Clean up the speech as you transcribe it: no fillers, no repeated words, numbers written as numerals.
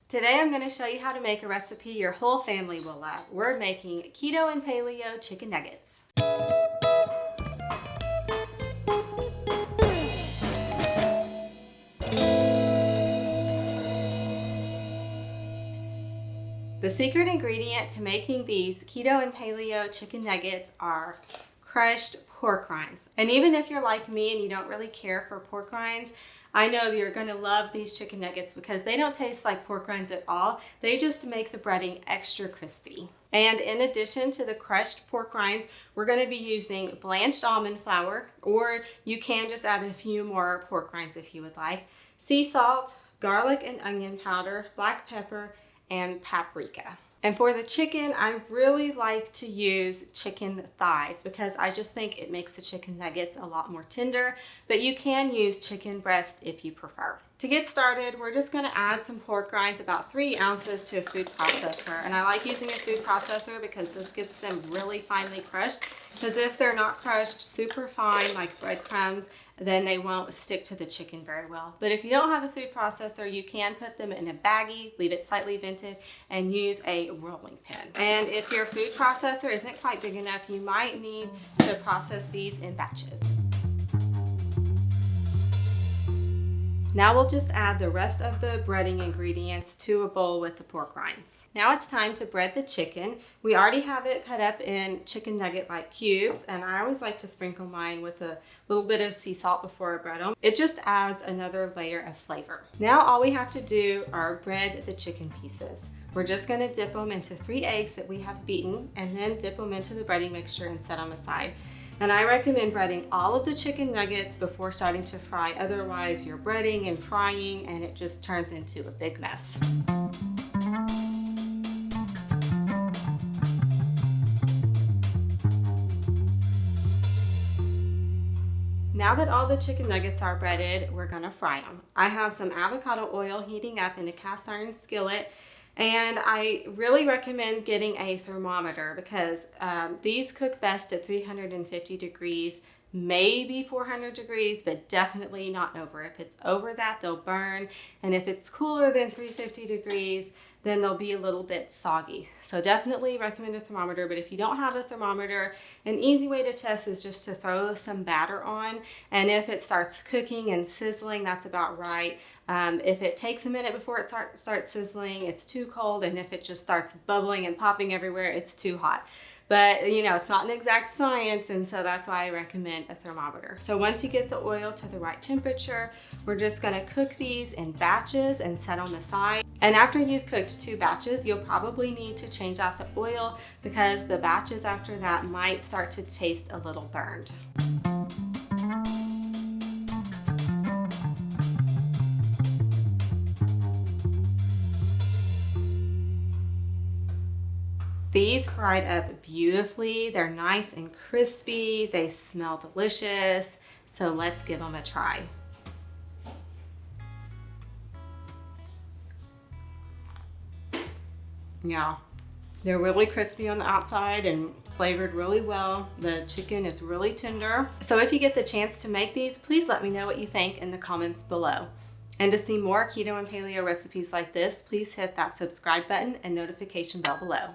Today I'm going to show you how to make a recipe your whole family will love. We're making keto and paleo chicken nuggets. The secret ingredient to making these keto and paleo chicken nuggets are crushed pork rinds. And even if you're like me and you don't really care for pork rinds, I know you're going to love these chicken nuggets because they don't taste like pork rinds at all. They just make the breading extra crispy. And in addition to the crushed pork rinds, we're going to be using blanched almond flour, or you can just add a few more pork rinds if you would like, sea salt, garlic and onion powder, black pepper, and paprika. And for the chicken, I really like to use chicken thighs because I just think it makes the chicken nuggets a lot more tender, but you can use chicken breast if you prefer. To get started, we're just gonna add some pork rinds, about 3 ounces, to a food processor. And I like using a food processor because this gets them really finely crushed, because if they're not crushed super fine like breadcrumbs, then they won't stick to the chicken very well. But if you don't have a food processor, you can put them in a baggie, leave it slightly vented, and use a rolling pin. And if your food processor isn't quite big enough, you might need to process these in batches. Now we'll just add the rest of the breading ingredients to a bowl with the pork rinds. Now it's time to bread the chicken. We already have it cut up in chicken nugget-like cubes, and I always like to sprinkle mine with a little bit of sea salt before I bread them. It just adds another layer of flavor. Now all we have to do are bread the chicken pieces. We're just going to dip them into 3 eggs that we have beaten, and then dip them into the breading mixture and set them aside. And I recommend breading all of the chicken nuggets before starting to fry. Otherwise, you're breading and frying and it just turns into a big mess. Now that all the chicken nuggets are breaded, we're gonna fry them. I have some avocado oil heating up in a cast iron skillet. And I really recommend getting a thermometer because these cook best at 350 degrees, maybe 400 degrees, but definitely not over. If it's over that, they'll burn. And if it's cooler than 350 degrees, then they'll be a little bit soggy. So definitely recommend a thermometer, but if you don't have a thermometer, an easy way to test is just to throw some batter on. And if it starts cooking and sizzling, that's about right. If it takes a minute before it starts sizzling, it's too cold. And if it just starts bubbling and popping everywhere, it's too hot. But you know, it's not an exact science, and so that's why I recommend a thermometer. So once you get the oil to the right temperature, we're just gonna cook these in batches and set them aside. And after you've cooked 2 batches, you'll probably need to change out the oil because the batches after that might start to taste a little burned. These fried up beautifully. They're nice and crispy. They smell delicious. So let's give them a try. Yeah, they're really crispy on the outside and flavored really well. The chicken is really tender. So if you get the chance to make these, please let me know what you think in the comments below. And to see more keto and paleo recipes like this, please hit that subscribe button and notification bell below.